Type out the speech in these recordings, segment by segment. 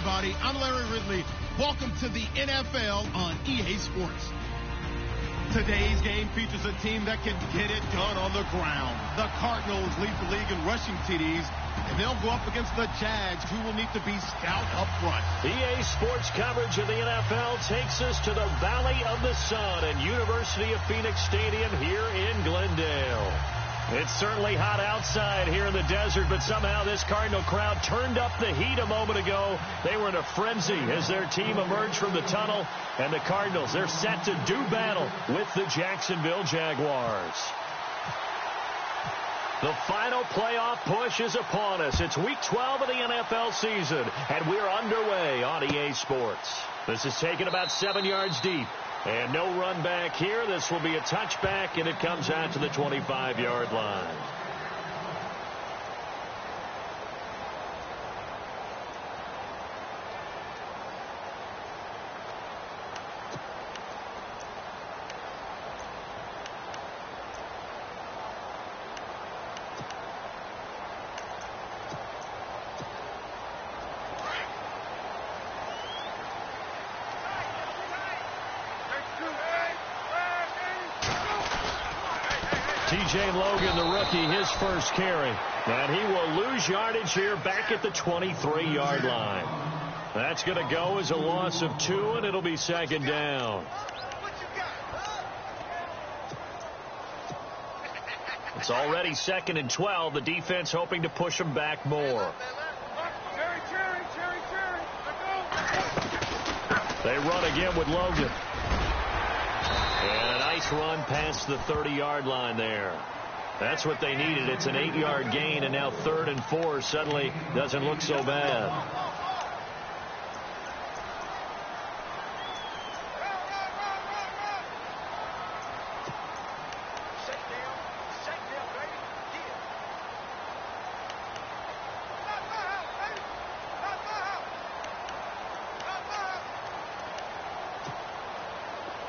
everybody. I'm Larry Ridley. Welcome to the NFL on EA Sports. Today's game features a team that can get it done on the ground. The Cardinals lead the league in rushing TDs, and they'll go up against the Jags, who will need to be stout up front. EA Sports coverage of the NFL takes us to the Valley of the Sun at University of Phoenix Stadium here in Glendale. It's certainly hot outside here in the desert, but somehow this Cardinal crowd turned up the heat a moment ago. They were in a frenzy as their team emerged from the tunnel, and the Cardinals, they're set to do battle with the Jacksonville Jaguars. The final playoff push is upon us. It's Week 12 of the NFL season, and we're underway on EA Sports. This is taken about 7 yards deep. And no run back here. This will be a touchback, and it comes out to the 25-yard line. TJ Logan, the rookie, his first carry. And he will lose yardage here back at the 23-yard line. That's going to go as a loss of 2, and it'll be second down. It's already 2nd and 12. The defense hoping to push them back more. They run again with Logan. And a nice run past the 30-yard line there. That's what they needed. It's an 8-yard gain, and now 3rd and 4 suddenly doesn't look so bad.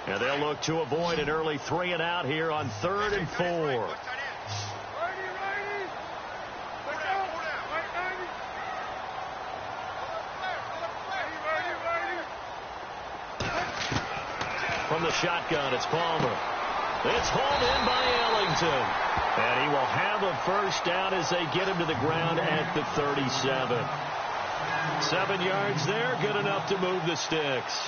And they'll look to avoid an early 3 and out here on 3rd and 4. From the shotgun, it's Palmer. It's hauled in by Ellington. And he will have a first down as they get him to the ground at the 37. 7 yards there, good enough to move the sticks.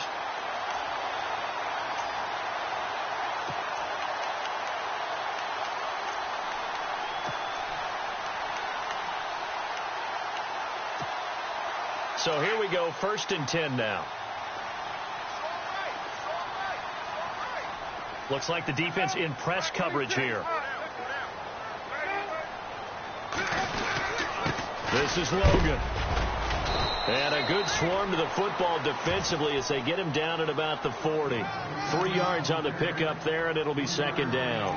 So here we go, 1st and 10 now. Looks like the defense in press coverage here. This is Logan. And a good swarm to the football defensively as they get him down at about the 40. 3 yards on the pickup there, and it'll be second down.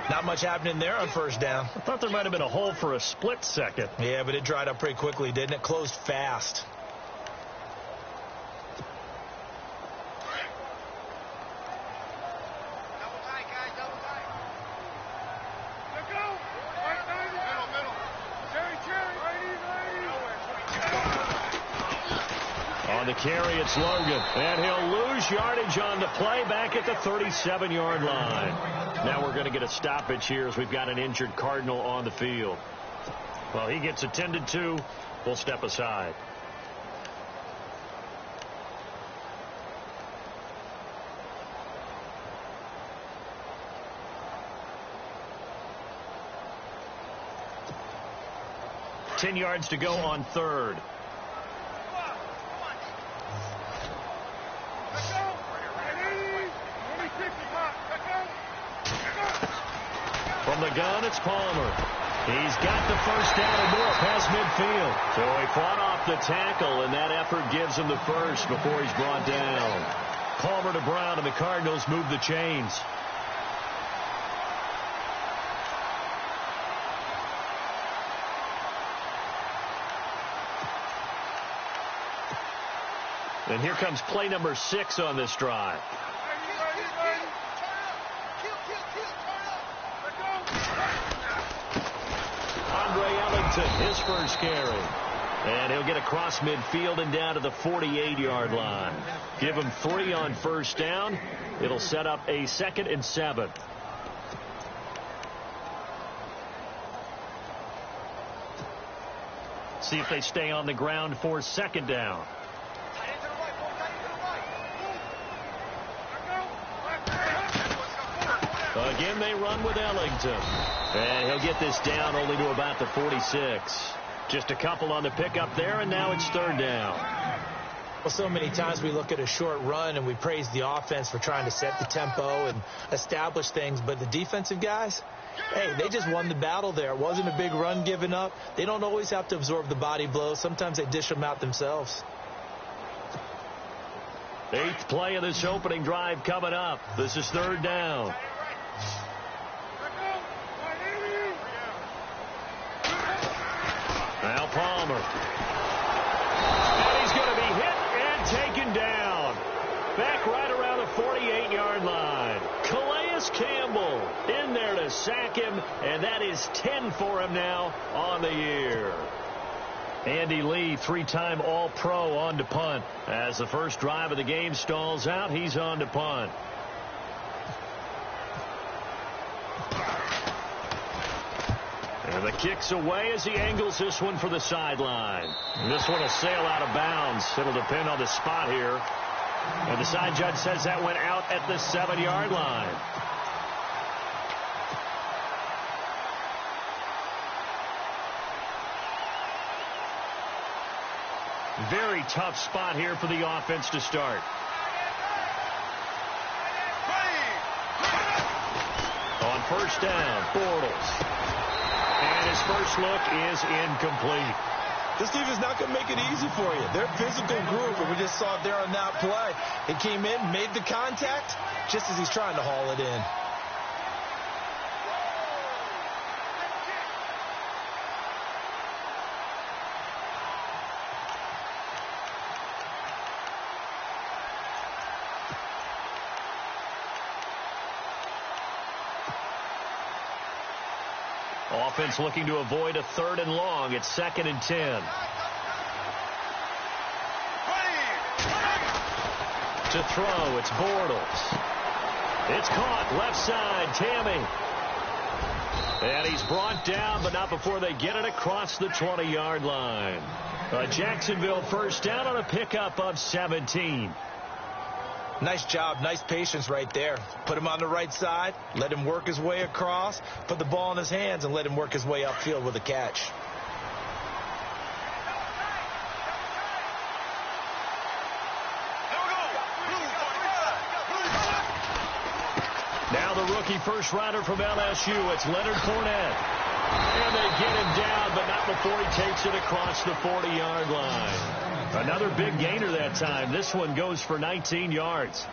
Not much happening there on first down. I thought there might have been a hole for a split second. Yeah, but it dried up pretty quickly, didn't it? Closed fast. On the carry, it's Logan. And he'll lose yardage on the play back at the 37-yard line. Now we're going to get a stoppage here as we've got an injured Cardinal on the field. Well, he gets attended to. We'll step aside. Ten yards to go on 3rd. From the gun, it's Palmer. He's got the first down and more past midfield. So he fought off the tackle, and that effort gives him the first before he's brought down. Palmer to Brown, and the Cardinals move the chains. And here comes play number 6 on this drive. His first carry. And he'll get across midfield and down to the 48-yard line. Give him 3 on first down. It'll set up a 2nd and 7. See if they stay on the ground for 2nd down. Again, they run with Ellington. And he'll get this down only to about the 46. Just a couple on the pickup there, and now it's 3rd down. Well, so many times we look at a short run and we praise the offense for trying to set the tempo and establish things, but the defensive guys, hey, they just won the battle there. It wasn't a big run given up. They don't always have to absorb the body blows. Sometimes they dish them out themselves. 8th play of this opening drive coming up. This is 3rd down. Now Palmer. And he's going to be hit and taken down. Back right around the 48-yard line. Calais Campbell in there to sack him, and that is 10 for him now on the year. Andy Lee, 3-time All-Pro, on to punt. As the first drive of the game stalls out, he's on to punt. And the kick's away as he angles this one for the sideline. This one will sail out of bounds. It'll depend on the spot here. And the side judge says that went out at the 7-yard line. Very tough spot here for the offense to start. On first down, Bortles. And his first look is incomplete. This defense is not going to make it easy for you. They're a physical group, and we just saw it there on that play. He came in, made the contact, just as he's trying to haul it in. Offense looking to avoid a 3rd and long. It's 2nd and 10. To throw, it's Bortles. It's caught left side, Tammy. And he's brought down, but not before they get it across the 20-yard line. A Jacksonville first down on a pickup of 17. Nice job, nice patience right there. Put him on the right side, let him work his way across, put the ball in his hands, and let him work his way upfield with a catch. Now the rookie first rider from LSU, it's Leonard Fournette. And they get him down, but not before he takes it across the 40-yard line. Another big gainer that time. This one goes for 19 yards.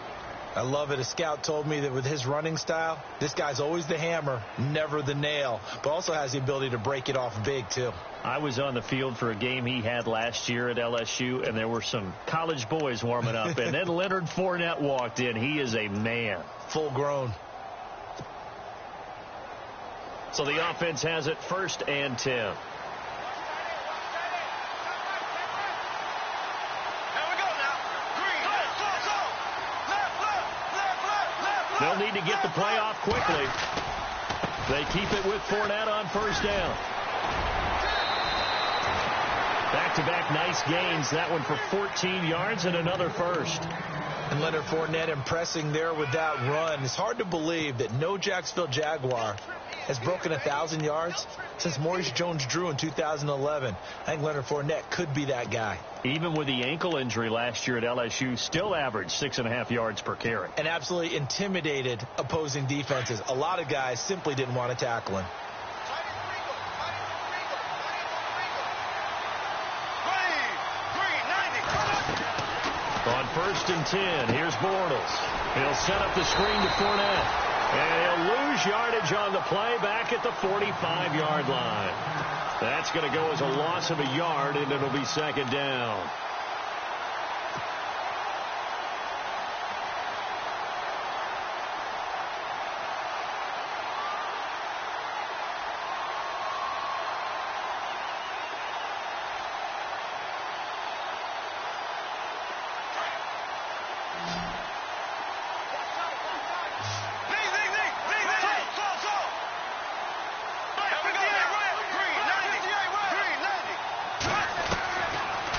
I love it. A scout told me that with his running style, this guy's always the hammer, never the nail, but also has the ability to break it off big, too. I was on the field for a game he had last year at LSU, and there were some college boys warming up, and then Leonard Fournette walked in. He is a man. Full grown. So the offense has it 1st and 10. They'll need to get the play off quickly. They keep it with Fournette on first down. Back-to-back nice gains. That one for 14 yards and another first. And Leonard Fournette impressing there with that run. It's hard to believe that no Jacksonville Jaguar has broken 1,000 yards since Maurice Jones-Drew in 2011. I think Leonard Fournette could be that guy. Even with the ankle injury last year at LSU, still averaged 6.5 yards per carry. And absolutely intimidated opposing defenses. A lot of guys simply didn't want to tackle him. On 1st and 10, here's Bortles. He'll set up the screen to Fournette. And he'll lose yardage on the play back at the 45-yard line. That's going to go as a loss of a yard, and it'll be 2nd down.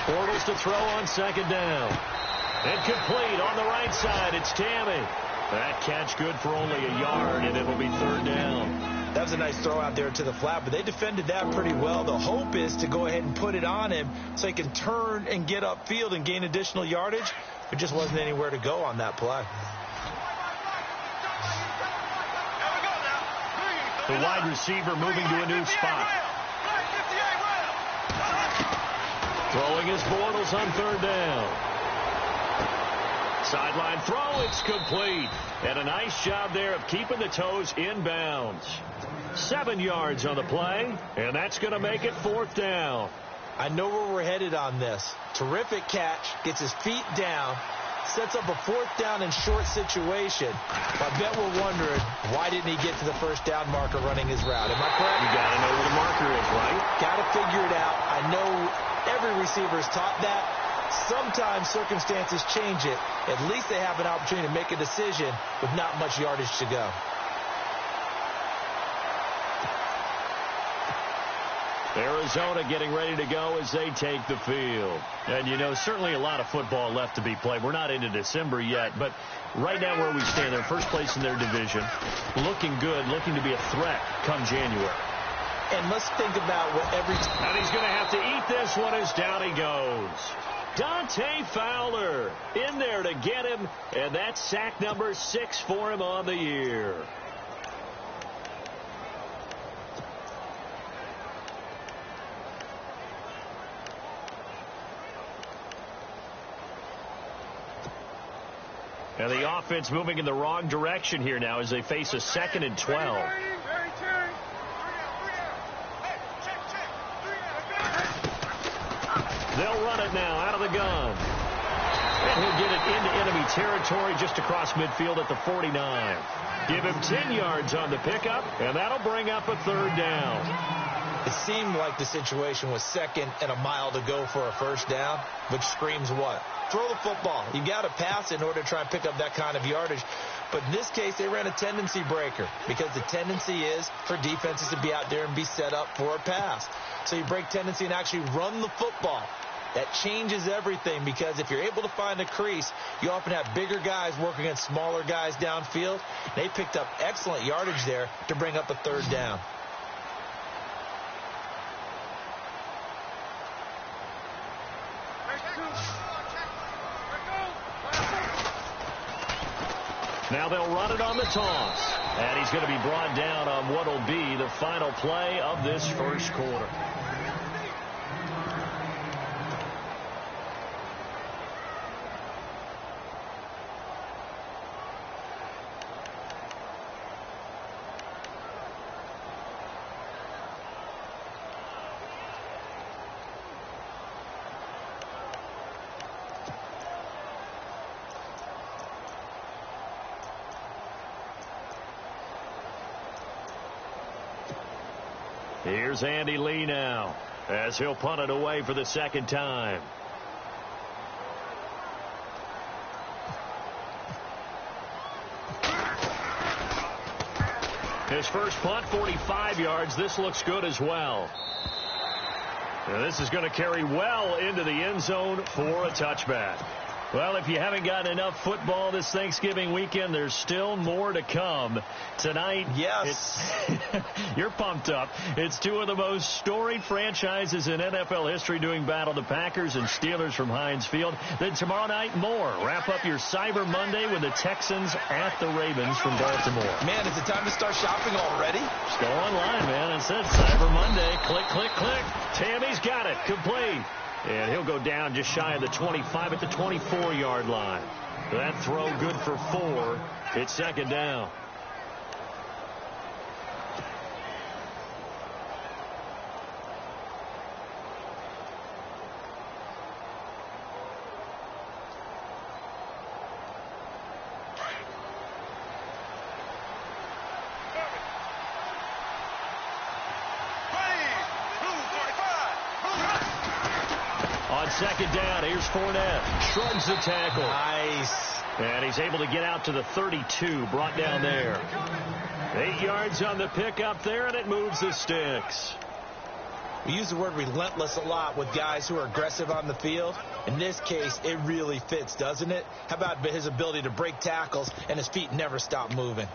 Bortles to throw on second down. Incomplete on the right side. It's Tammy. That catch good for only a yard, and it'll be third down. That was a nice throw out there to the flat, but they defended that pretty well. The hope is to go ahead and put it on him so he can turn and get upfield and gain additional yardage. There just wasn't anywhere to go on that play. The wide receiver moving to a new spot. Throwing his Bortles on third down. Sideline throw, it's complete. And a nice job there of keeping the toes inbounds. 7 yards on the play, and that's going to make it fourth down. I know where we're headed on this. Terrific catch, gets his feet down, sets up a fourth down and short situation. I bet we're wondering, why didn't he get to the first down marker running his route? Am I correct? You got to know where the marker is, right? Got to figure it out. I know every receiver is taught that. Sometimes circumstances change it. At least they have an opportunity to make a decision with not much yardage to go. Arizona getting ready to go as they take the field. And, you know, certainly a lot of football left to be played. We're not into December yet, but right now where we stand, they're first place in their division, looking good, looking to be a threat come January. And let's think about what every... And he's going to have to eat this one as down he goes. Dante Fowler in there to get him, and that's sack number 6 for him on the year. And the offense moving in the wrong direction here now as they face a 2nd and 12. They'll run it now out of the gun. And he'll get it into enemy territory just across midfield at the 49. Give him 10 yards on the pickup, and that'll bring up a third down. It seemed like the situation was 2nd and a mile to go for a first down, which screams what? Throw the football. You got to pass in order to try and pick up that kind of yardage. But in this case, they ran a tendency breaker because the tendency is for defenses to be out there and be set up for a pass. So you break tendency and actually run the football. That changes everything because if you're able to find a crease, you often have bigger guys working against smaller guys downfield. They picked up excellent yardage there to bring up a third down. Now they'll run it on the toss. And he's going to be brought down on what will be the final play of this first quarter. Here's Andy Lee now as he'll punt it away for the second time. His first punt, 45 yards. This looks good as well. And this is going to carry well into the end zone for a touchback. Well, if you haven't gotten enough football this Thanksgiving weekend, there's still more to come. Tonight, yes, you're pumped up. It's two of the most storied franchises in NFL history doing battle, the Packers and Steelers from Heinz Field. Then tomorrow night, more. Wrap up your Cyber Monday with the Texans at the Ravens from Baltimore. Man, is it time to start shopping already? Just go online, man. It says Cyber Monday. Click, click, click. Tammy's got it. Complete. And he'll go down just shy of the 25 at the 24-yard line. That throw good for 4. It's second down. Second down, here's Fournette. Shrugs the tackle. Nice. And he's able to get out to the 32, brought down there. 8 yards on the pickup there, and it moves the sticks. We use the word relentless a lot with guys who are aggressive on the field. In this case, it really fits, doesn't it? How about his ability to break tackles and his feet never stop moving?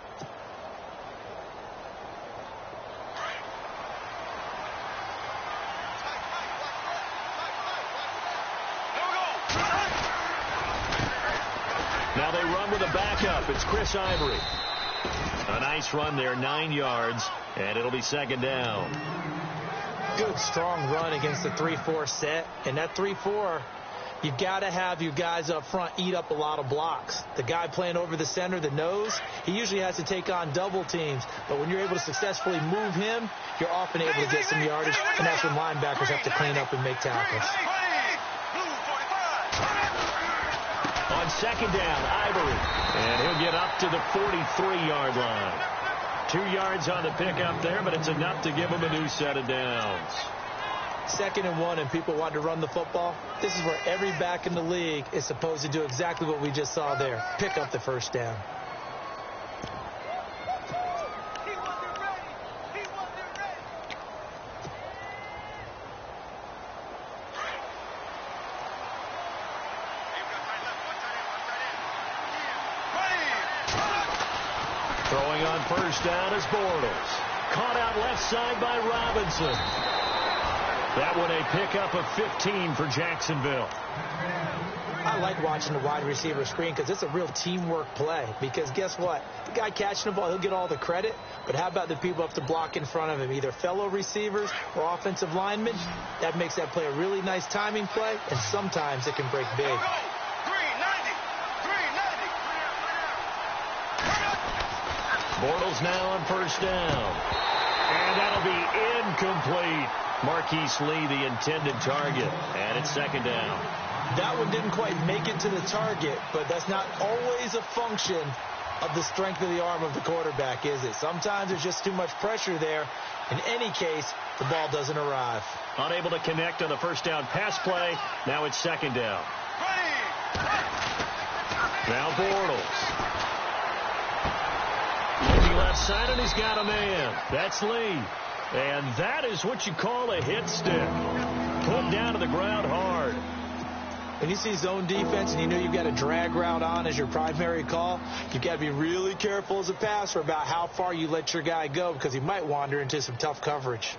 Now they run with a backup. It's Chris Ivory. A nice run there, 9 yards, and it'll be second down. Good, strong run against the 3-4 set. And that 3-4, you've got to have your guys up front eat up a lot of blocks. The guy playing over the center, the nose, he usually has to take on double teams. But when you're able to successfully move him, you're often able to get some yardage, and that's when linebackers have to clean up and make tackles. On second down, Ivory. And he'll get up to the 43-yard line. 2 yards on the pickup there, but it's enough to give him a new set of downs. 2nd and 1, and people want to run the football. This is where every back in the league is supposed to do exactly what we just saw there. Pick up the first down. Throwing on first down is Bortles. Caught out left side by Robinson. That one a pickup of 15 for Jacksonville. I like watching the wide receiver screen because it's a real teamwork play. Because guess what? The guy catching the ball, he'll get all the credit. But how about the people up to block in front of him? Either fellow receivers or offensive linemen. That makes that play a really nice timing play. And sometimes it can break big. Bortles now on first down. And that'll be incomplete. Marquise Lee, the intended target. And it's second down. That one didn't quite make it to the target, but that's not always a function of the strength of the arm of the quarterback, is it? Sometimes there's just too much pressure there. In any case, the ball doesn't arrive. Unable to connect on the first down pass play. Now it's second down. Now Bortles. Looking left side, and he's got a man. That's Lee. And that is what you call a hit stick. Put down to the ground hard. When you see zone defense and you know you've got a drag route on as your primary call, you've got to be really careful as a passer about how far you let your guy go because he might wander into some tough coverage.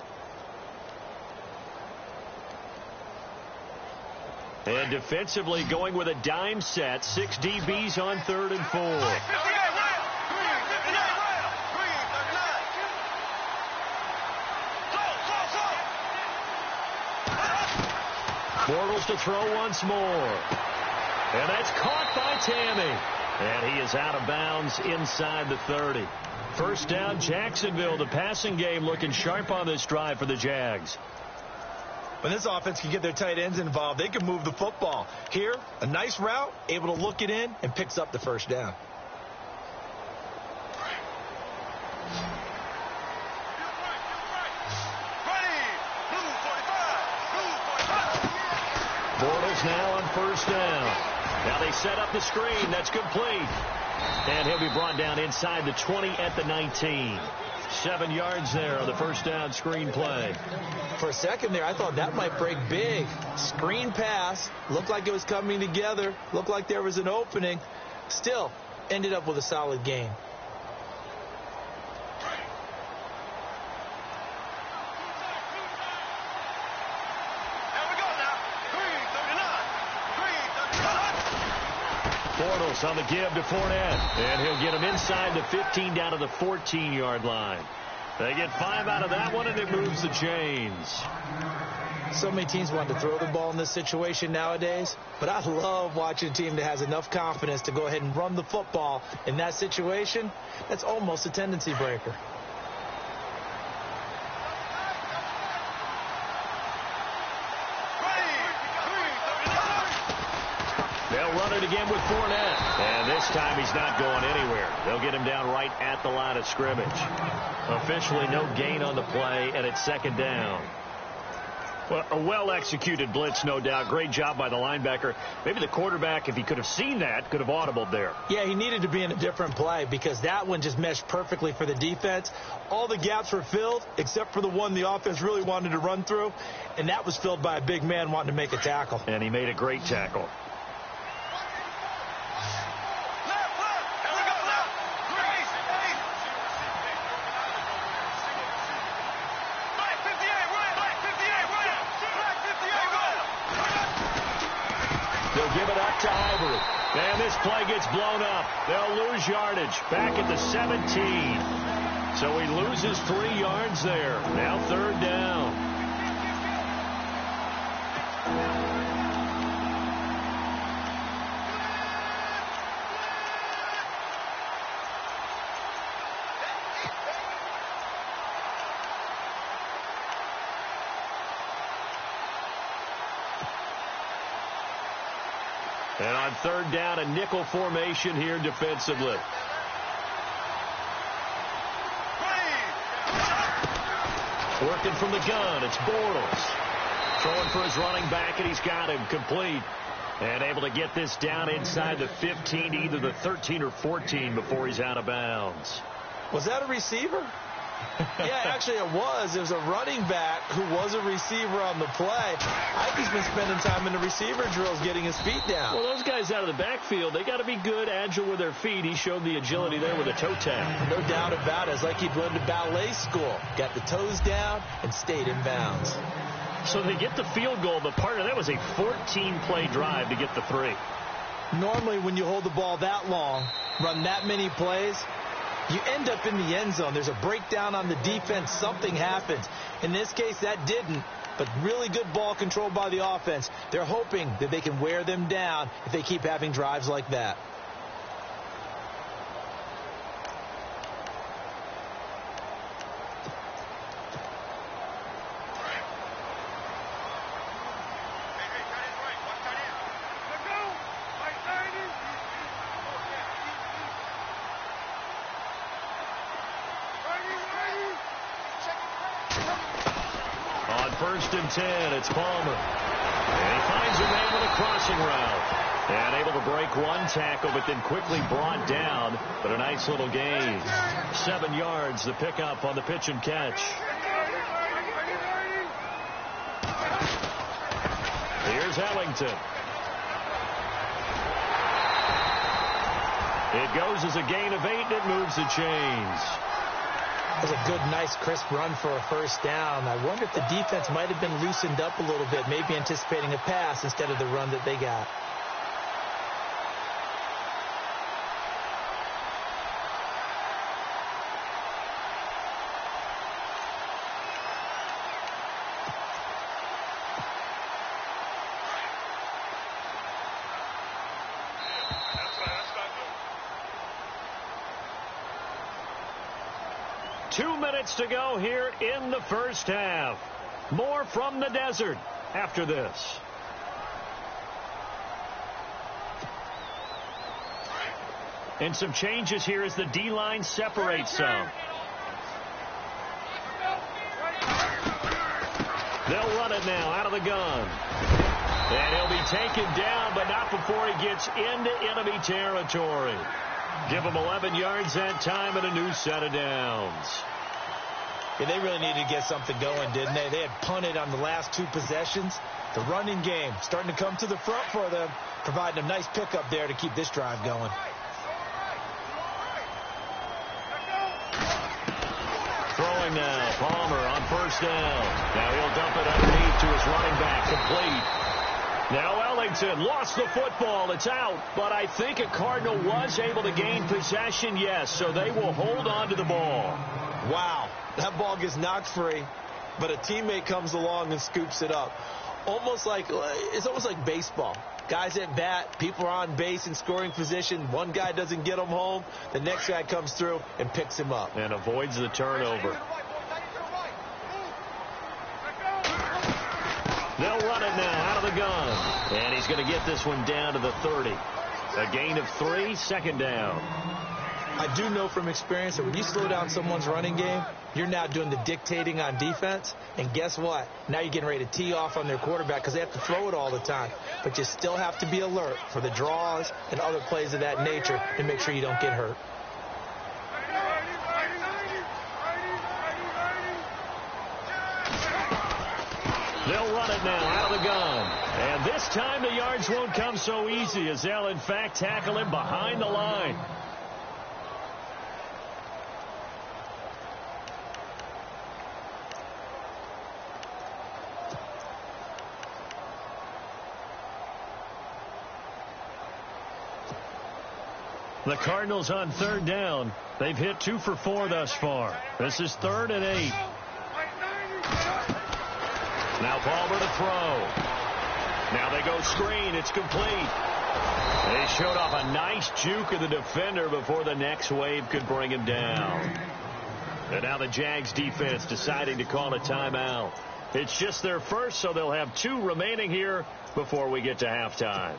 And defensively going with a dime set. 6 DBs on 3rd and 4. Bortles to throw once more. And that's caught by Tammy. And he is out of bounds inside the 30. First down, Jacksonville. The passing game looking sharp on this drive for the Jags. When this offense can get their tight ends involved, they can move the football. Here, a nice route, able to look it in, and picks up the first down. Bortles now on first down. Now they set up the screen. That's complete. And he'll be brought down inside the 20 at the 19. 7 yards there on the first down screen play. For a second there, I thought that might break big. Screen pass. Looked like it was coming together. Looked like there was an opening. Still, ended up with a solid gain. Bortles on the give to Fournette. And he'll get him inside the 15 down to the 14-yard line. They get 5 out of that one, and it moves the chains. So many teams want to throw the ball in this situation nowadays, but I love watching a team that has enough confidence to go ahead and run the football in that situation. That's almost a tendency breaker. They'll run it again with Fournette. And this time he's not going anywhere. They'll get him down right at the line of scrimmage. Officially no gain on the play, and it's second down. Well, a well-executed blitz, no doubt. Great job by the linebacker. Maybe the quarterback, if he could have seen that, could have audibled there. Yeah, he needed to be in a different play because that one just meshed perfectly for the defense. All the gaps were filled except for the one the offense really wanted to run through, and that was filled by a big man wanting to make a tackle. And he made a great tackle. And this play gets blown up. They'll lose yardage back at the 17. So he loses 3 yards there. Now 3rd down. And on 3rd down, a nickel formation here defensively. Working from the gun, it's Bortles. Throwing for his running back, and he's got him complete. And able to get this down inside the 15, either the 13 or 14 before he's out of bounds. Was that a receiver? Yeah, actually it was. It was a running back who was a receiver on the play. I think he's been spending time in the receiver drills getting his feet down. Well, those guys out of the backfield, they got to be good, agile with their feet. He showed the agility there with a toe tap. No doubt about it. It's like he'd learned to ballet school. Got the toes down and stayed in bounds. So they get the field goal, but part of that was a 14-play drive to get the 3. Normally when you hold the ball that long, run that many plays, you end up in the end zone. There's a breakdown on the defense. Something happens. In this case, that didn't. But really good ball control by the offense. They're hoping that they can wear them down if they keep having drives like that. On 1st and 10, it's Palmer. And he finds a man with a crossing route. And able to break one tackle, but then quickly brought down. But a nice little gain. 7 yards, the pickup on the pitch and catch. Here's Ellington. It goes as a gain of 8, and it moves the chains. That was a good, nice, crisp run for a 1st down. I wonder if the defense might have been loosened up a little bit, maybe anticipating a pass instead of the run that they got. To go here in the 1st half. More from the desert after this. And some changes here as the D-line separates some. They'll run it now out of the gun. And he'll be taken down, but not before he gets into enemy territory. Give him 11 yards that time and a new set of downs. Yeah, they really needed to get something going, didn't they? They had punted on the last 2 possessions. The running game starting to come to the front for them, providing a nice pickup there to keep this drive going. Throwing now, Palmer on 1st down. Now he'll dump it underneath to his running back, complete. Now Ellington lost the football. It's out, but I think a Cardinal was able to gain possession, yes, so they will hold on to the ball. Wow, that ball gets knocked free, but a teammate comes along and scoops it up. It's almost like baseball. Guys at bat, people are on base in scoring position. One guy doesn't get him home. The next guy comes through and picks him up. And avoids the turnover. They'll run it now out of the gun. And he's going to get this one down to the 30. A gain of 3, 2nd down. I do know from experience that when you slow down someone's running game, You're now doing the dictating on defense, and guess what? Now you're getting ready to tee off on their quarterback because they have to throw it all the time. But you still have to be alert for the draws and other plays of that nature to make sure you don't get hurt. They'll run it now out of the gun. And this time the yards won't come so easy as they'll, in fact, tackle him behind the line. The Cardinals on third down. They've hit 2 for 4 thus far. This is 3rd and 8. Now Palmer to throw. Now they go screen. It's complete. They showed off a nice juke of the defender before the next wave could bring him down. And now the Jags defense deciding to call a timeout. It's just their first, so they'll have 2 remaining here before we get to halftime.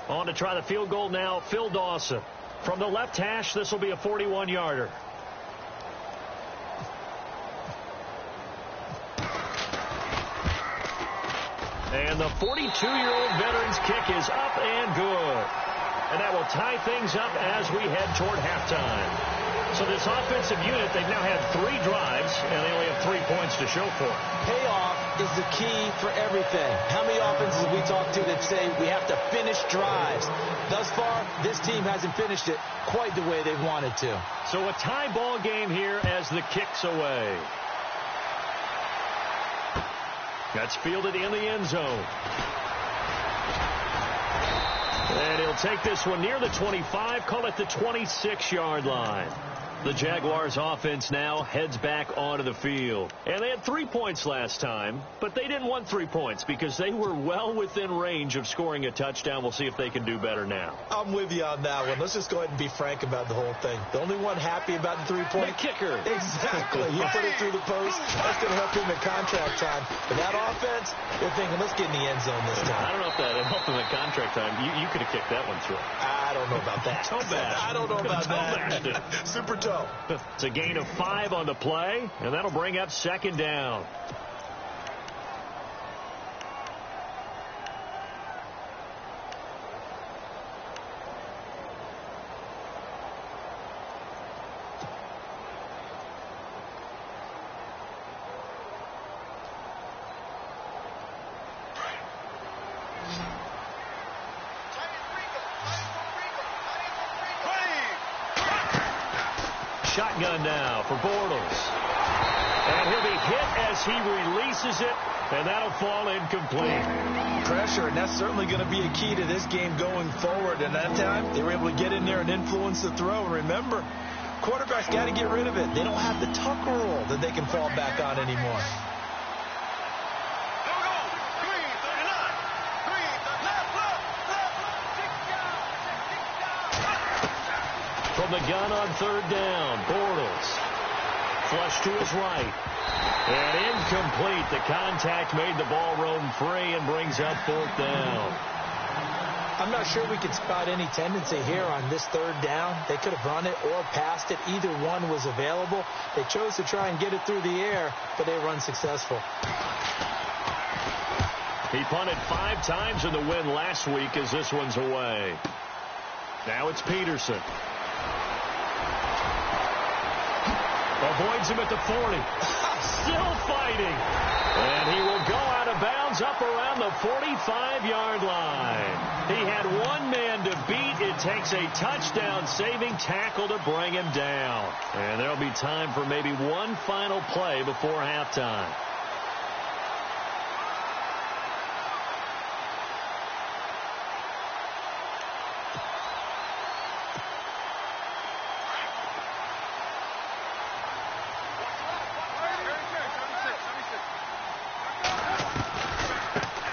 On to try the field goal now, Phil Dawson. From the left hash, this will be a 41-yarder. And the 42-year-old veteran's kick is up and good. And that will tie things up as we head toward halftime. So this offensive unit, they've now had 3 drives, and they only have 3 points to show for it. Payoff is the key for everything. How many offenses have we talked to that say we have to finish drives? Thus far, this team hasn't finished it quite the way they've wanted to. So a tie ball game here as the kick's away. That's fielded in the end zone. And he'll take this one near the 25, call it the 26-yard line. The Jaguars offense now heads back onto the field. And they had 3 points last time, but they didn't want 3 points because they were well within range of scoring a touchdown. We'll see if they can do better now. I'm with you on that one. Let's just go ahead and be frank about the whole thing. The only one happy about the 3-point the kicker. Exactly. You put it through the post. That's going to help him at contract time. But that offense, they're thinking, let's get in the end zone this time. I don't know if that helped him at contract time. You could have kicked that one through. I don't know about that. I don't know about that. Super toe. It's a gain of 5 on the play, and that'll bring up 2nd down. Shotgun now for Bortles. And he'll be hit as he releases it, and that'll fall incomplete. Pressure, and that's certainly going to be a key to this game going forward. And that time, they were able to get in there and influence the throw. And remember, quarterbacks got to get rid of it. They don't have the tuck rule that they can fall back on anymore. From the gun on 3rd down, Bortles. Flush to his right. And incomplete. The contact made the ball roam free and brings up 4th down. I'm not sure we could spot any tendency here on this 3rd down. They could have run it or passed it. Either one was available. They chose to try and get it through the air, but they were unsuccessful. He punted 5 times in the win last week as this one's away. Now it's Peterson. Avoids him at the 40. Still fighting. And he will go out of bounds up around the 45-yard line. He had one man to beat. It takes a touchdown-saving tackle to bring him down. And there'll be time for maybe one final play before halftime.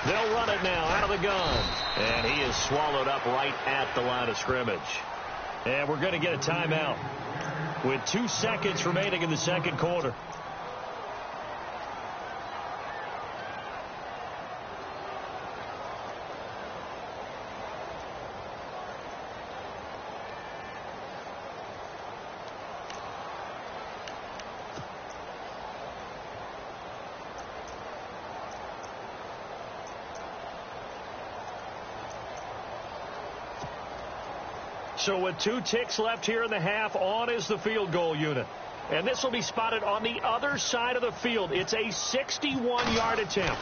They'll run it now out of the gun. And he is swallowed up right at the line of scrimmage. And we're going to get a timeout with 2 seconds remaining in the second quarter. So with 2 ticks left here in the half, on is the field goal unit. And this will be spotted on the other side of the field. It's a 61-yard attempt.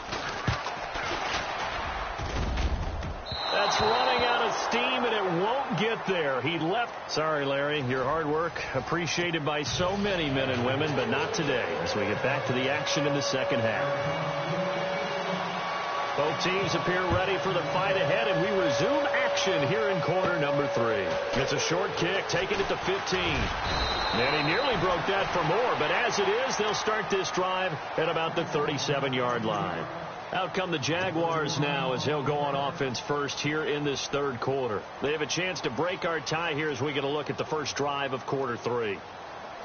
That's running out of steam, and it won't get there. He left. Sorry, Larry, your hard work appreciated by so many men and women, but not today as we get back to the action in the second half. Both teams appear ready for the fight ahead, and we resume action here in quarter number 3. It's a short kick, taking it to 15. And he nearly broke that for more, but as it is, they'll start this drive at about the 37-yard line. Out come the Jaguars now as he'll go on offense first here in this third quarter. They have a chance to break our tie here as we get a look at the first drive of quarter 3.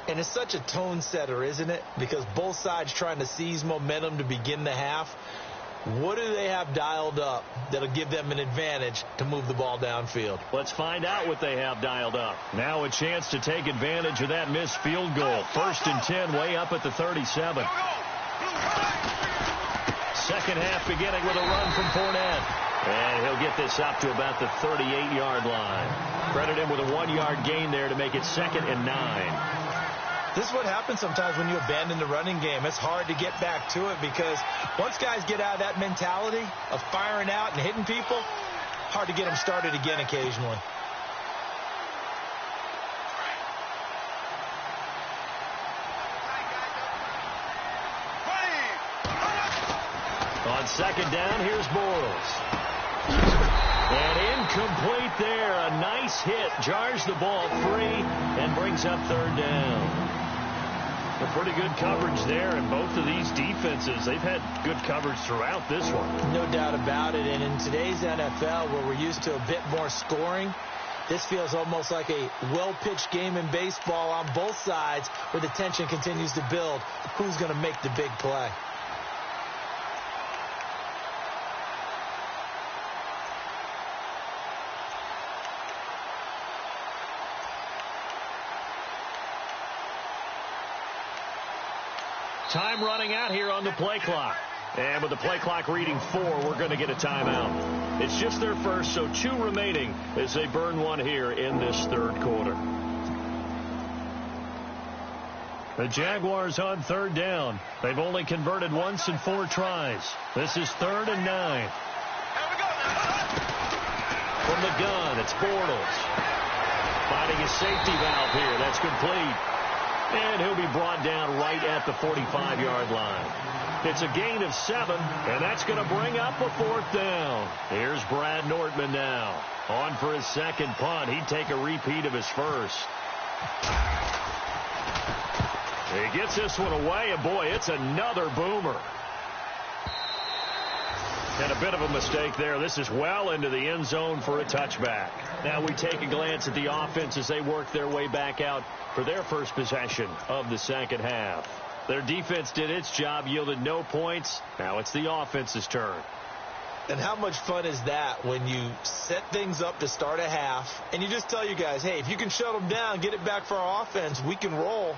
And it's such a tone setter, isn't it? Because both sides trying to seize momentum to begin the half. What do they have dialed up that'll give them an advantage to move the ball downfield? Let's find out what they have dialed up. Now a chance to take advantage of that missed field goal. 1st and 10 way up at the 37. Second half beginning with a run from Fournette. And he'll get this up to about the 38-yard line. Credit him with a 1-yard gain there to make it 2nd and 9. This is what happens sometimes when you abandon the running game. It's hard to get back to it because once guys get out of that mentality of firing out and hitting people, hard to get them started again occasionally. On second down, here's Bortles. And incomplete there. A nice hit. Jars the ball free and brings up 3rd down. A pretty good coverage there, and both of these defenses, they've had good coverage throughout this one. No doubt about it. And in today's NFL, where we're used to a bit more scoring, this feels almost like a well-pitched game in baseball on both sides where the tension continues to build. Who's going to make the big play? Time running out here on the play clock. And with the play clock reading 4, we're going to get a timeout. It's just their first, so 2 remaining as they burn one here in this third quarter. The Jaguars on 3rd down. They've only converted once in 4 tries. This is 3rd and 9. From the gun, it's Bortles. Finding his safety valve here. That's complete. And he'll be brought down right at the 45-yard line. It's a gain of 7, and that's going to bring up a 4th down. Here's Brad Nortman now. On for his second punt. He'd take a repeat of his first. He gets this one away, and boy, it's another boomer. And a bit of a mistake there. This is well into the end zone for a touchback. Now we take a glance at the offense as they work their way back out for their first possession of the second half. Their defense did its job, yielded no points. Now it's the offense's turn. And how much fun is that when you set things up to start a half and you just tell you guys, hey, if you can shut them down, get it back for our offense, we can roll.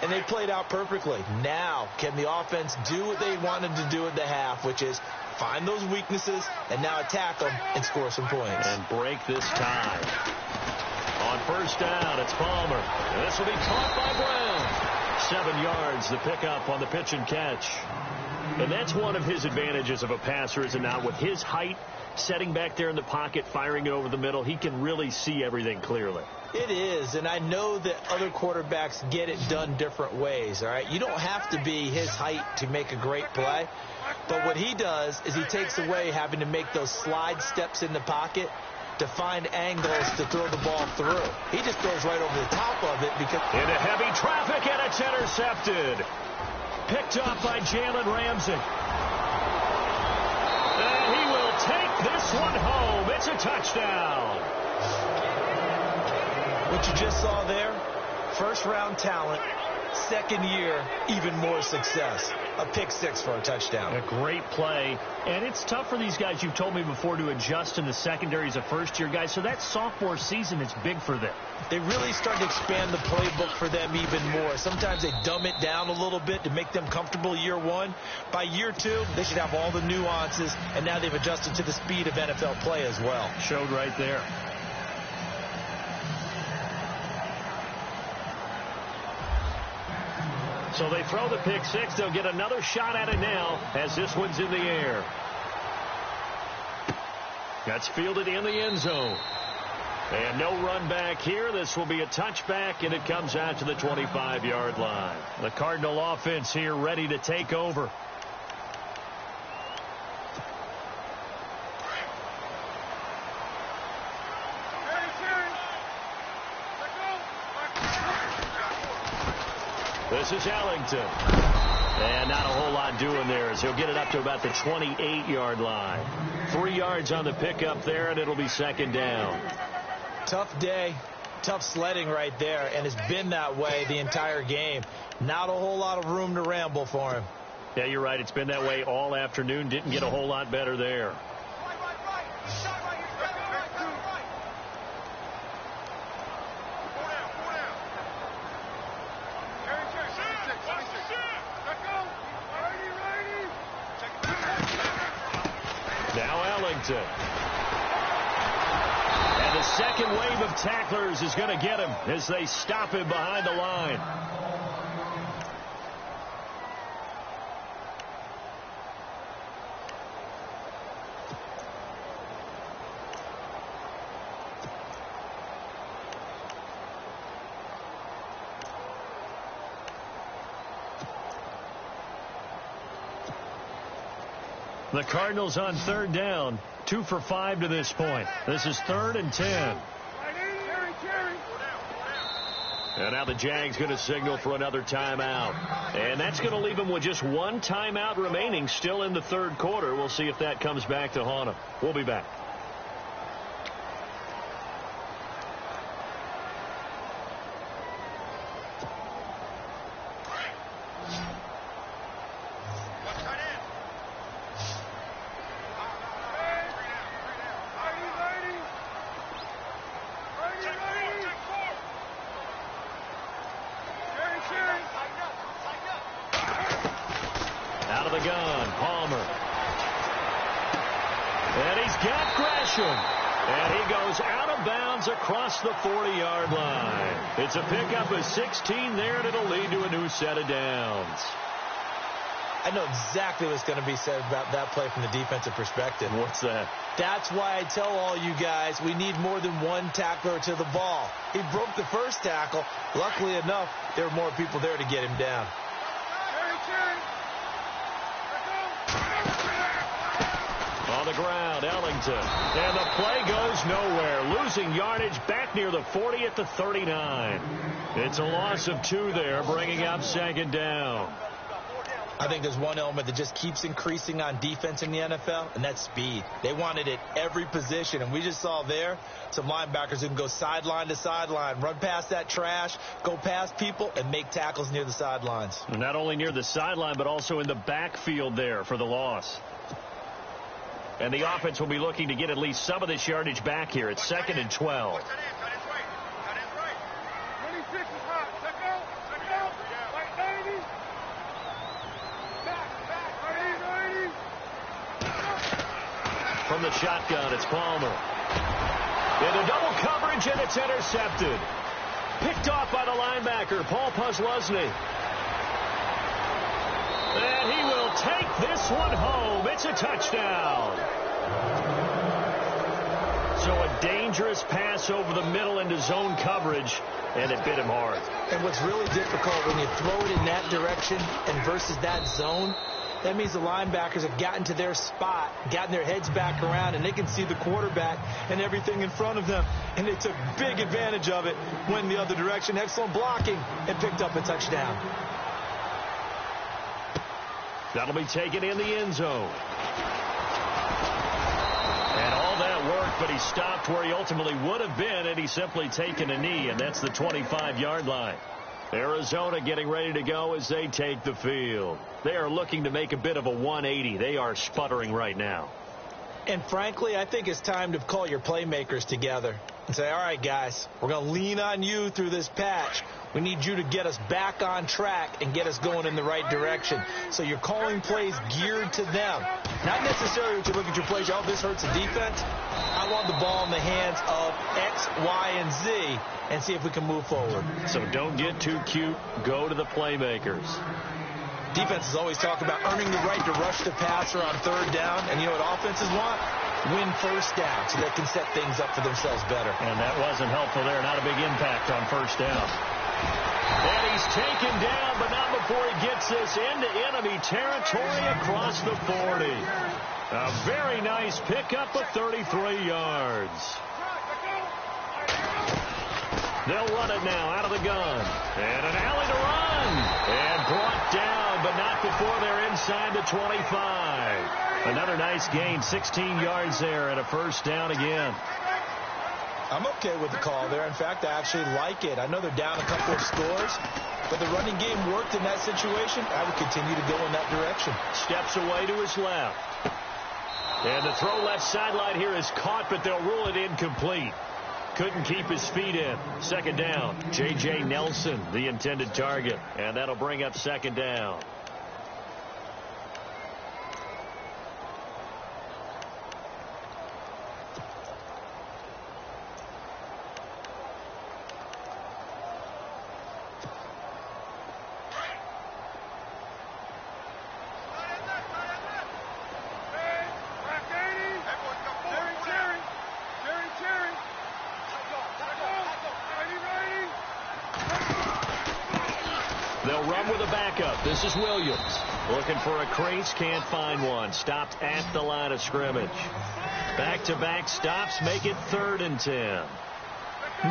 And they played out perfectly. Now, can the offense do what they wanted to do at the half, which is find those weaknesses and now attack them and score some points. And break this tie. On 1st down, it's Palmer. And this will be caught by Brown. 7 yards, the pickup on the pitch and catch. And that's one of his advantages of a passer, is it not? With his height, setting back there in the pocket, firing it over the middle, he can really see everything clearly. It is, and I know that other quarterbacks get it done different ways, all right? You don't have to be his height to make a great play, but what he does is he takes away having to make those slide steps in the pocket to find angles to throw the ball through. He just throws right over the top of it because... Into heavy traffic, and it's intercepted. Picked up by Jalen Ramsey. And he will take this one home. It's a touchdown. What you just saw there, first-round talent, second year, even more success. A pick 6 for a touchdown. A great play. And it's tough for these guys, you've told me before, to adjust in the secondary as a first-year guy. So that sophomore season is big for them. They really start to expand the playbook for them even more. Sometimes they dumb it down a little bit to make them comfortable year 1. By year 2, they should have all the nuances, and now they've adjusted to the speed of NFL play as well. Showed right there. So they throw the pick six. They'll get another shot at it now as this one's in the air. That's fielded in the end zone. And no run back here. This will be a touchback, and it comes out to the 25-yard line. The Cardinal offense here ready to take over. This is Ellington. And not a whole lot doing there as he'll get it up to about the 28-yard line. 3 yards on the pickup there, and it'll be second down. Tough day, tough sledding right there, and it's been that way the entire game. Not a whole lot of room to ramble for him. Yeah, you're right. It's been that way all afternoon. Didn't get a whole lot better there. Now Ellington. And the second wave of tacklers is going to get him as they stop him behind the line. The Cardinals on third down, 2 for 5 to this point. This is 3rd and 10. And now the Jags going to signal for another timeout. And that's going to leave them with just 1 timeout remaining still in the third quarter. We'll see if that comes back to haunt them. We'll be back. Out of the gun, Palmer. And he's got Gresham. And he goes out of bounds across the 40-yard line. It's a pickup of 16 there, and it'll lead to a new set of downs. I know exactly what's going to be said about that play from the defensive perspective. What's that? That's why I tell all you guys we need more than 1 tackler to the ball. He broke the first tackle. Luckily enough, there were more people there to get him down. On the ground, Ellington. And the play goes nowhere. Losing yardage back near the 40 at the 39. It's a loss of 2 there, bringing up second down. I think there's one element that just keeps increasing on defense in the NFL, and that's speed. They want it at every position, and we just saw there some linebackers who can go sideline to sideline, run past that trash, go past people, and make tackles near the sidelines. Not only near the sideline, but also in the backfield there for the loss. And the offense will be looking to get at least some of this yardage back here. It's 2nd and 12. From the shotgun, it's Palmer. Into double coverage, and it's intercepted. Picked off by the linebacker, Paul Posluszny. And he will take this one home. It's a touchdown. So a dangerous pass over the middle into zone coverage, and it bit him hard. And what's really difficult when you throw it in that direction and versus that zone, that means the linebackers have gotten to their spot, gotten their heads back around, and they can see the quarterback and everything in front of them. And they took big advantage of it, went the other direction. Excellent blocking, and picked up a touchdown. That'll be taken in the end zone. And all that work, but he stopped where he ultimately would have been, and he's simply taken a knee, and that's the 25-yard line. Arizona getting ready to go as they take the field. They are looking to make a bit of a 180. They are sputtering right now. And frankly, I think it's time to call your playmakers together. and say, all right, guys, we're going to lean on you through this patch. We need you to get us back on track and get us going in the right direction. So you're calling plays geared to them. Not necessarily to look at your plays, oh, this hurts the defense. I want the ball in the hands of X, Y, and Z and see if we can move forward. So don't get too cute. Go to the playmakers. Defenses always talk about earning the right to rush the passer on third down. And you know what offenses want? Win first down so they can set things up for themselves better. And that wasn't helpful there. Not a big impact on first down. And he's taken down, but not before he gets this into enemy territory across the 40. A very nice pickup of 33 yards. They'll run it now out of the gun. And an alley to run. And brought down, but not before they're inside the 25. Another nice gain, 16 yards there, and a first down again. I'm okay with the call there. In fact, I actually like it. I know they're down a couple of scores, but the running game worked in that situation. I would continue to go in that direction. Steps away to his left. And the throw left sideline here is caught, but they'll rule it incomplete. Couldn't keep his feet in. Second down. J.J. Nelson, the intended target. And that'll bring up second down. They'll run with a backup. This is Williams. Looking for a crease, can't find one. Stopped at the line of scrimmage. Back-to-back stops make it 3rd and 10.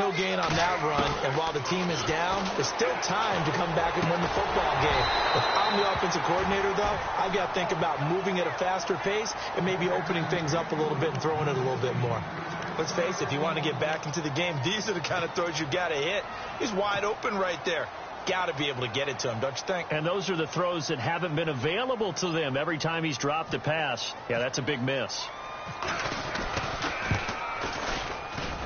No gain on that run, and while the team is down, there's still time to come back and win the football game. If I'm the offensive coordinator, though, I've got to think about moving at a faster pace and maybe opening things up a little bit and throwing it a little bit more. Let's face it, if you want to get back into the game, these are the kind of throws you got to hit. He's wide open right there. Got to be able to get it to him, don't you think? And those are the throws that haven't been available to them every time he's dropped a pass. Yeah, that's a big miss.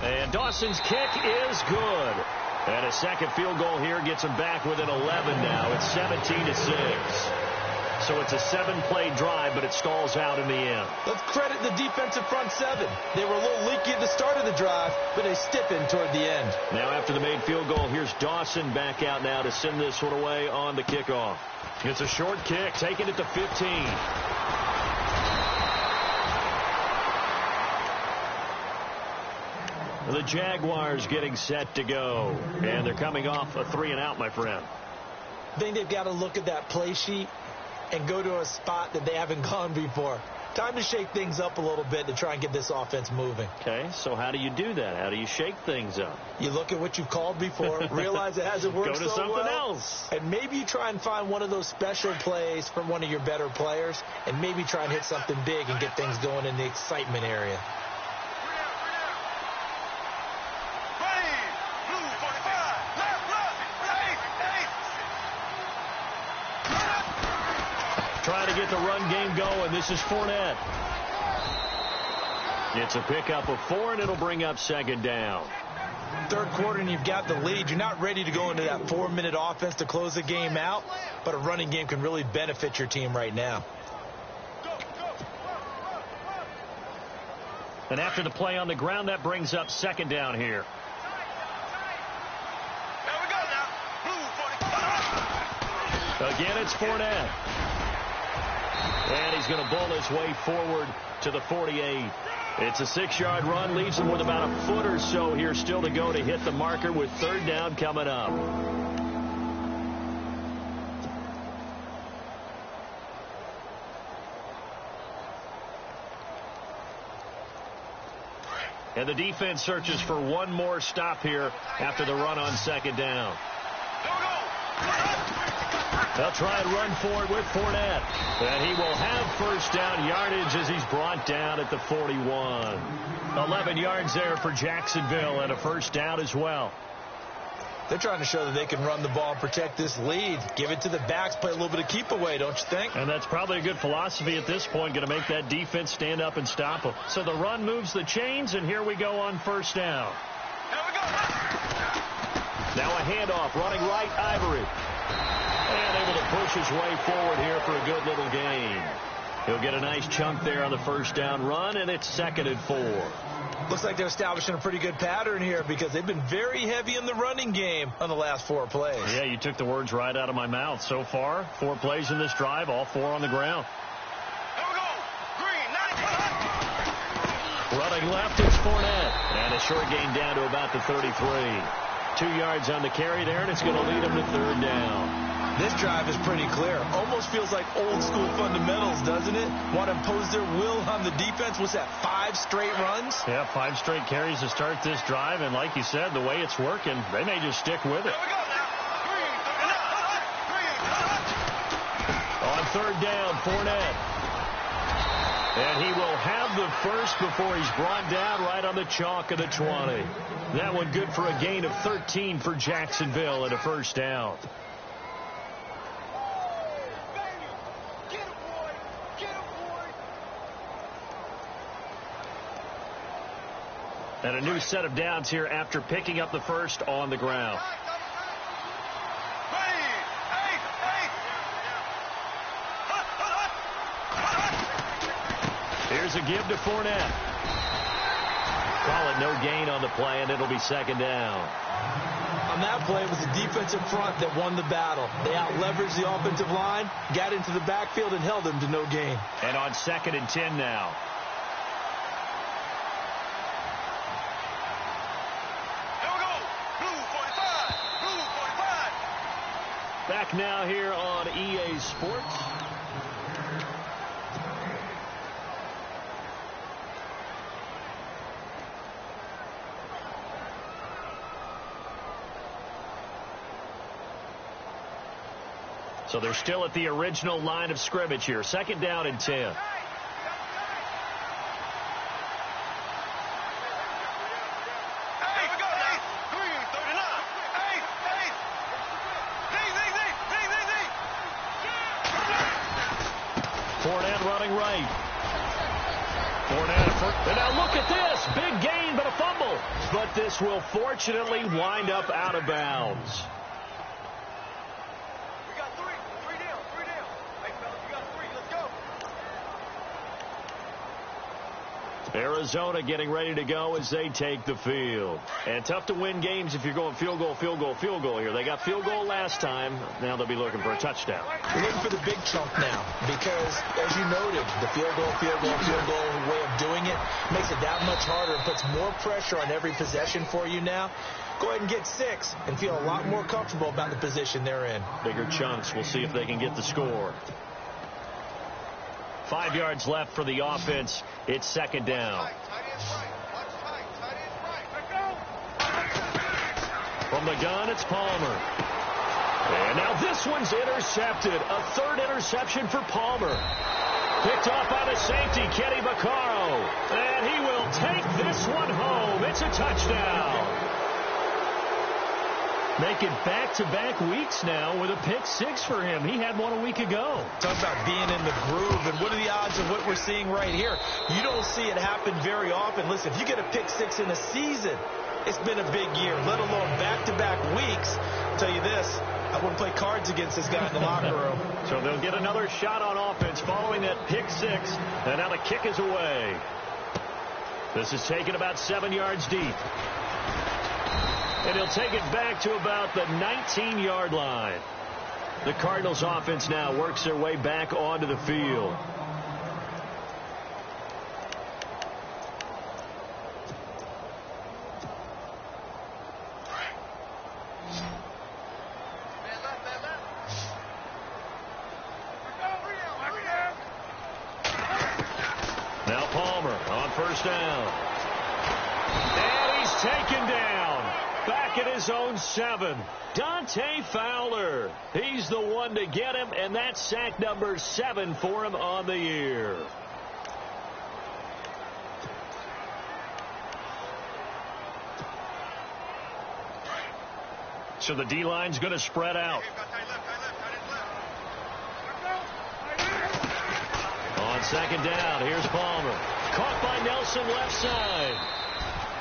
And Dawson's kick is good. And a second field goal here gets him back within 11 now. It's 17-6. So it's a 7-play drive, but it stalls out in the end. Let's credit the defensive front seven. They were a little leaky at the start of the drive, but they stiffened toward the end. Now after the made field goal, here's Dawson back out now to send this one away on the kickoff. It's a short kick, taking it to 15. The Jaguars getting set to go. And they're coming off a 3-and-out, my friend. I think they've got to look at that play sheet and go to a spot that they haven't gone before. Time to shake things up a little bit to try and get this offense moving. Okay, so how do you do that? How do you shake things up? You look at what you've called before, realize it hasn't worked go to so something well, else. and maybe you try and find one of those special plays from one of your better players, and maybe try and hit something big and get things going in the excitement area. Trying to get the run game going. This is Fournette. It's a pickup of 4, and it'll bring up second down. Third quarter, and you've got the lead. You're not ready to go into that 4-minute offense to close the game out, but a running game can really benefit your team right now. And after the play on the ground, that brings up second down here. Again, it's Fournette. And he's going to bull his way forward to the 48. It's a 6-yard run. Leaves him with about a foot or so here still to go to hit the marker with third down coming up. And the defense searches for one more stop here after the run on second down. They'll try and run for it with Fournette. And he will have first down yardage as he's brought down at the 41. 11 yards there for Jacksonville and a first down as well. They're trying to show that they can run the ball and protect this lead. Give it to the backs, play a little bit of keep away, don't you think? And that's probably a good philosophy at this point, going to make that defense stand up and stop them. So the run moves the chains, and here we go on first down. Here we go. Now a handoff, running right, Ivory. And able to push his way forward here for a good little gain. He'll get a nice chunk there on the first down run, and it's 2nd and 4. Looks like they're establishing a pretty good pattern here because they've been very heavy in the running game on the last 4 plays. Yeah, you took the words right out of my mouth. So far, 4 plays in this drive, all 4 on the ground. Here we go. Green, 90. Running left, it's Fournette. And a short gain down to about the 33. 2 yards on the carry there, and it's going to lead him to 3rd down. This drive is pretty clear. Almost feels like old school fundamentals, doesn't it? Want to impose their will on the defense. What's that, 5 straight runs? Yeah, 5 straight carries to start this drive. And like you said, the way it's working, they may just stick with it. Here we go now. Green, On 3rd down, Fournette. And he will have the first before he's brought down right on the chalk of the 20. That one good for a gain of 13 for Jacksonville and a first down. And a new set of downs here after picking up the first on the ground. Here's a give to Fournette. Call it no gain on the play, and it'll be 2nd down. On that play, it was the defensive front that won the battle. They out-leveraged the offensive line, got into the backfield, and held them to no gain. And on 2nd and 10 now. Back now here on EA Sports. So they're still at the original line of scrimmage here. 2nd down and 10. Fournette running right. Fournette. And now look at this. Big gain, but a fumble. But this will fortunately wind up out of bounds. We got 3. 3 down. 3 down. Hey, fellas, we got 3. Let's go. Arizona getting ready to go as they take the field. And tough to win games if you're going field goal, field goal, field goal here. They got field goal last time. Now they'll be looking for a touchdown. We're looking for the big chunk now because, as you noted, the field goal way of doing it makes it that much harder and puts more pressure on every possession for you now. Go ahead and get 6 and feel a lot more comfortable about the position they're in. Bigger chunks. We'll see if they can get the score. 5 yards left for the offense. It's 2nd down. From the gun, it's Palmer. And now this one's intercepted. A 3rd interception for Palmer. Picked off by the safety, Kenny Vaccaro. And he will take this one home. It's a touchdown. Making back-to-back weeks now with a pick-6 for him. He had one a week ago. Talk about being in the groove, and what are the odds of what we're seeing right here? You don't see it happen very often. Listen, if you get a pick-6 in a season, it's been a big year, let alone back-to-back weeks. I'll tell you this, I wouldn't play cards against this guy in the locker room. So they'll get another shot on offense following that pick-6, and now the kick is away. This is taken about 7 yards deep. And he'll take it back to about the 19-yard line. The Cardinals offense now works their way back onto the field. Now Palmer on first down. And he's taken down. Back at his own 7. Dante Fowler. He's the one to get him, and that's sack number 7 for him on the year. So the D-line's going to spread out. On second down, here's Palmer. Caught by Nelson left side.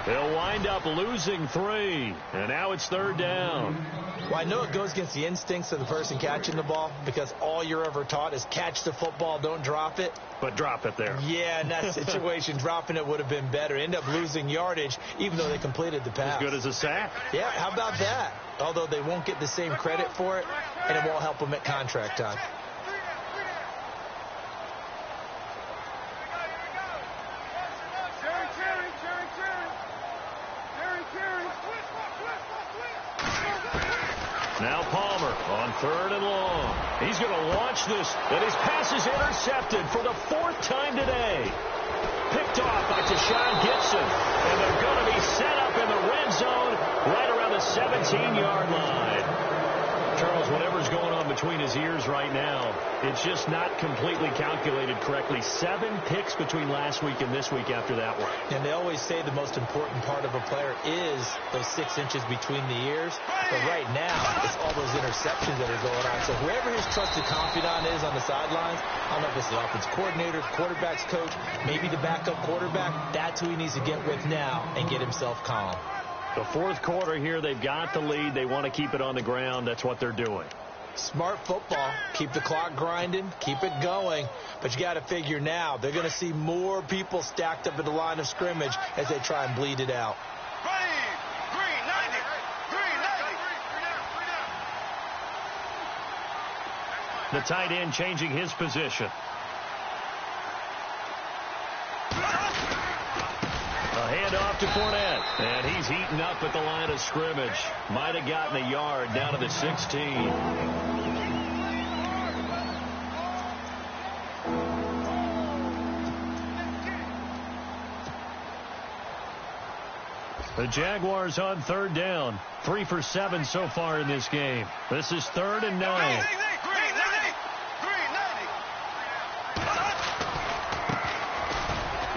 They'll wind up losing 3. And now it's third down. Well, I know it goes against the instincts of the person catching the ball because all you're ever taught is catch the football, don't drop it. But drop it there. Yeah, in that situation, dropping it would have been better. End up losing yardage, even though they completed the pass. As good as a sack. Yeah, how about that? Although they won't get the same credit for it, and it won't help them at contract time. Now Palmer on third and long. He's going to launch this, and his pass is intercepted for the 4th time today. Picked off by Tashawn Gibson, and they're going to be set up in the red zone right around the 17-yard line. Charles, whatever's going on between his ears right now, it's just not completely calculated correctly. 7 picks between last week and this week after that one. And they always say the most important part of a player is those 6 inches between the ears. But right now, it's all those interceptions that are going on. So whoever his trusted confidant is on the sidelines, I don't know if it's the offense coordinator, quarterback's coach, maybe the backup quarterback, that's who he needs to get with now and get himself calm. The 4th quarter here, they've got the lead. They want to keep it on the ground. That's what they're doing. Smart football. Keep the clock grinding. Keep it going. But you got to figure now, they're going to see more people stacked up at the line of scrimmage as they try and bleed it out. The tight end changing his position. A handoff to Fournette, and he's eaten up at the line of scrimmage. Might have gotten a yard down to the 16. The Jaguars on third down. 3 for 7 so far in this game. This is 3rd and 9.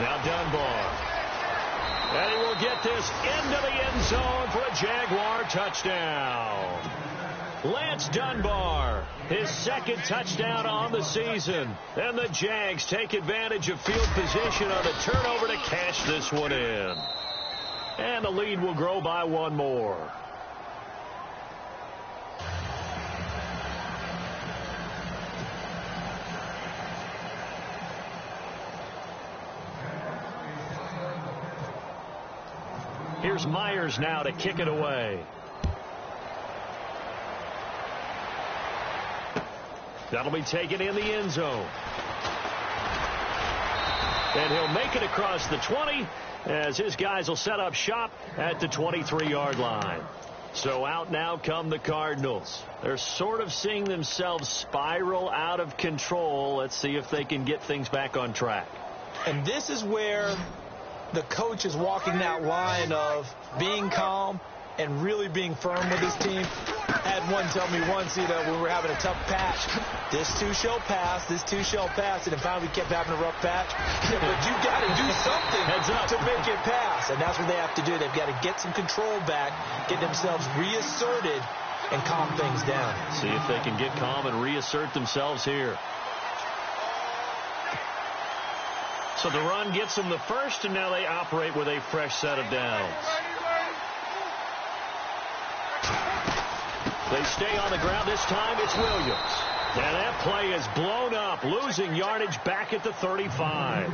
Now Dunbar. And he will get this into the end zone for a Jaguar touchdown. Lance Dunbar, his 2nd touchdown on the season. And the Jags take advantage of field position on the turnover to cash this one in. And the lead will grow by 1 more. Here's Myers now to kick it away. That'll be taken in the end zone. And he'll make it across the 20 as his guys will set up shop at the 23-yard line. So out now come the Cardinals. They're sort of seeing themselves spiral out of control. Let's see if they can get things back on track. And this is where the coach is walking that line of being calm and really being firm with his team. I had one tell me once, when we were having a tough patch, this too shall pass, this too shall pass, and then finally we kept having a rough patch. But you got to do something to make it pass, and that's what they have to do. They've got to get some control back, get themselves reasserted, and calm things down. See if they can get calm and reassert themselves here. So the run gets them the first, and now they operate with a fresh set of downs. They stay on the ground. This time it's Williams. And that play is blown up, losing yardage back at the 35.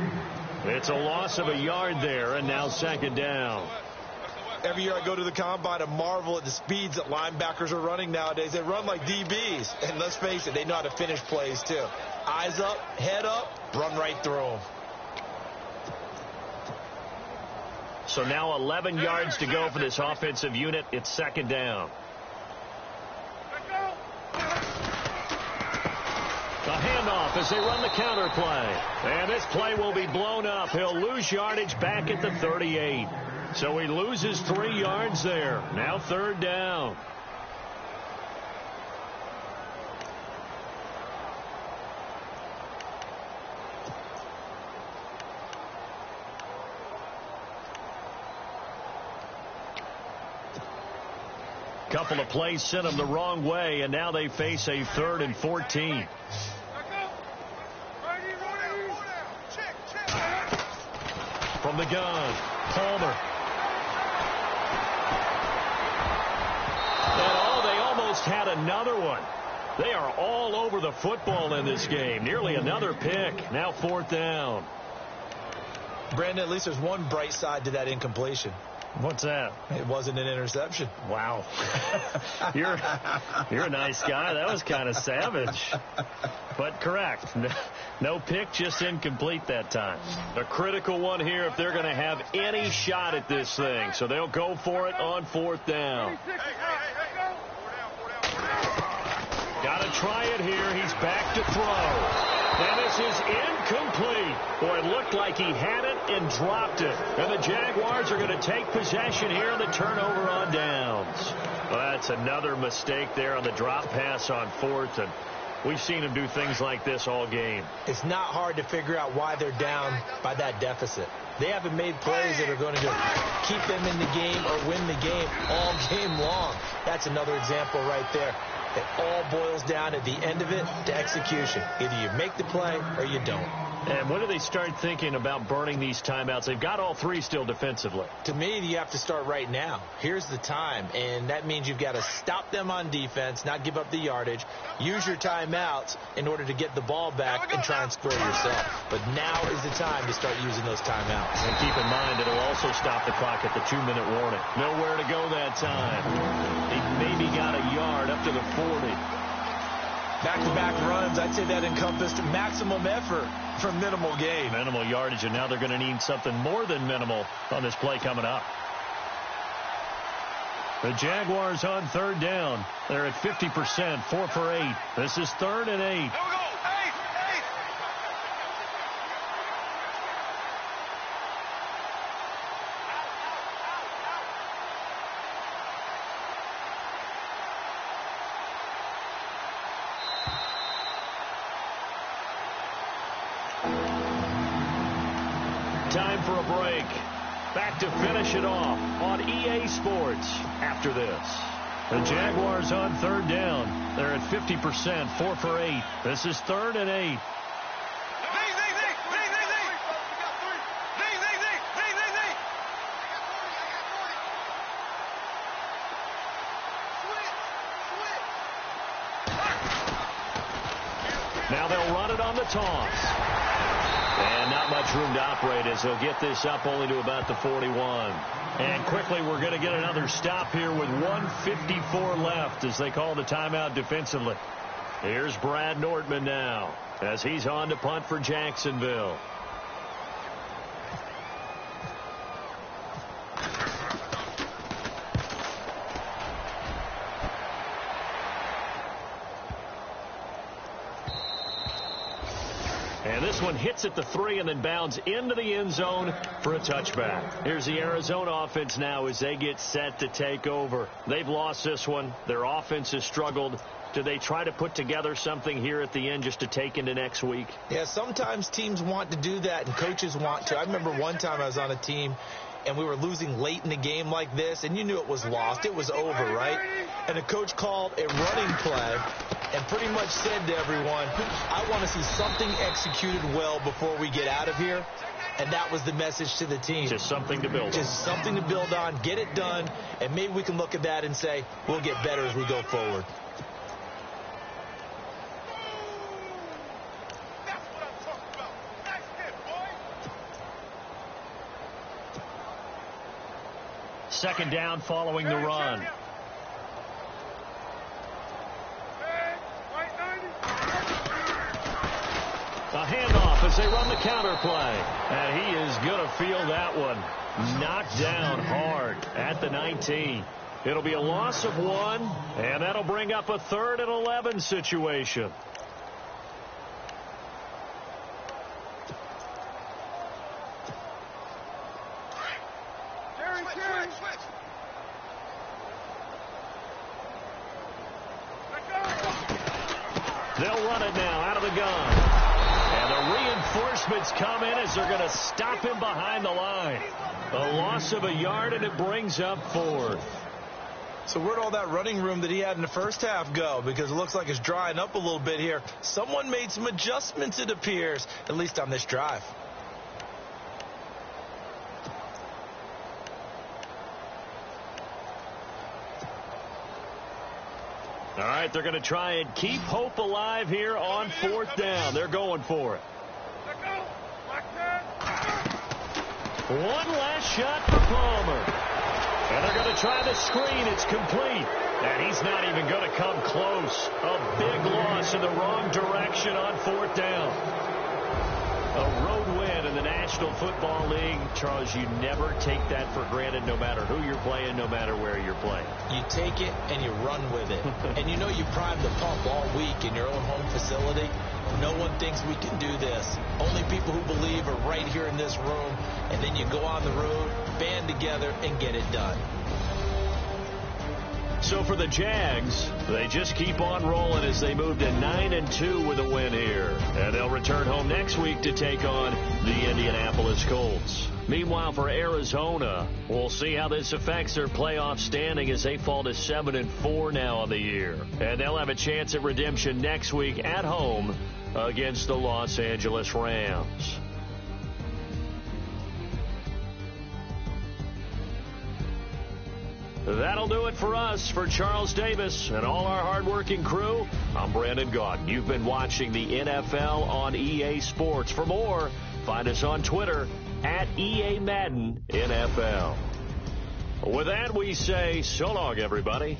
It's a loss of a yard there, and now 2nd down. Every year I go to the combine and marvel at the speeds that linebackers are running nowadays. They run like DBs. And let's face it, they know how to finish plays too. Eyes up, head up, run right through them. So now 11 yards to go for this offensive unit. It's 2nd down. A handoff as they run the counter play. And this play will be blown up. He'll lose yardage back at the 38. So he loses 3 yards there. Now 3rd down. Couple of plays sent them the wrong way, and now they face a 3rd and 14. From the gun, Palmer. And they almost had another one. They are all over the football in this game. Nearly another pick. Now 4th down. Brandon, at least there's one bright side to that incompletion. What's that? It wasn't an interception. Wow. You're a nice guy. That was kind of savage. But correct. No pick, just incomplete that time. A critical one here if they're going to have any shot at this thing. So they'll go for it on 4th down. Got to try it here. He's back to throw. And this is incomplete. Boy, it looked like he had it and dropped it. And the Jaguars are going to take possession here on the turnover on downs. Well, that's another mistake there on the drop pass on 4th. And we've seen him do things like this all game. It's not hard to figure out why they're down by that deficit. They haven't made plays that are going to keep them in the game or win the game all game long. That's another example right there. It all boils down at the end of it to execution. Either you make the play or you don't. And when do they start thinking about burning these timeouts? They've got all 3 still defensively. To me, you have to start right now. Here's the time, and that means you've got to stop them on defense, not give up the yardage, use your timeouts in order to get the ball back and try and score yourself. But now is the time to start using those timeouts. And keep in mind, it'll also stop the clock at the 2-minute warning. Nowhere to go that time. He maybe got a yard up to the 40. Back-to-back runs, I'd say that encompassed maximum effort for minimal gain. Minimal yardage, and now they're going to need something more than minimal on this play coming up. The Jaguars on 3rd down. They're at 50%, 4 for 8. This is 3rd and 8. Time for a break. Back to finish it off on EA Sports after this. The Jaguars on 3rd down. They're at 50%, 4 for 8. This is 3rd and 8. Now they'll run it on the toss. And not much room to operate as they'll get this up only to about the 41. And quickly we're going to get another stop here with 1:54 left as they call the timeout defensively. Here's Brad Nordman now as he's on to punt for Jacksonville. And this one hits at the 3 and then bounds into the end zone for a touchback. Here's the Arizona offense now as they get set to take over. They've lost this one. Their offense has struggled. Do they try to put together something here at the end just to take into next week? Yeah, sometimes teams want to do that and coaches want to. I remember one time I was on a team and we were losing late in the game like this, and you knew it was lost. It was over, right? And the coach called a running play and pretty much said to everyone, I want to see something executed well before we get out of here. And that was the message to the team. Just something to build on. Just something to build on, get it done, and maybe we can look at that and say, we'll get better as we go forward. Second down following the run. A handoff as they run the counter play. And he is going to feel that one. Knocked down hard at the 19. It'll be a loss of 1, and that'll bring up a 3rd and 11 situation. They'll run it now out of the gun. And the reinforcements come in as they're going to stop him behind the line. A loss of a yard, and it brings up 4th. So where'd all that running room that he had in the first half go? Because it looks like it's drying up a little bit here. Someone made some adjustments, it appears, at least on this drive. All right, they're going to try and keep hope alive here on 4th down. They're going for it. One last shot for Palmer. And they're going to try the screen. It's complete. And he's not even going to come close. A big loss in the wrong direction on 4th down. A road win in the National Football League. Charles, you never take that for granted no matter who you're playing, no matter where you're playing. You take it and you run with it. And you know you primed the pump all week in your own home facility. No one thinks we can do this. Only people who believe are right here in this room. And then you go on the road, band together, and get it done. So for the Jags, they just keep on rolling as they move to 9-2 with a win here. And they'll return home next week to take on the Indianapolis Colts. Meanwhile, for Arizona, we'll see how this affects their playoff standing as they fall to 7-4 now on the year. And they'll have a chance at redemption next week at home against the Los Angeles Rams. That'll do it for us. For Charles Davis and all our hardworking crew, I'm Brandon Gaudin. You've been watching the NFL on EA Sports. For more, find us on Twitter at EA Madden NFL. With that, we say so long, everybody.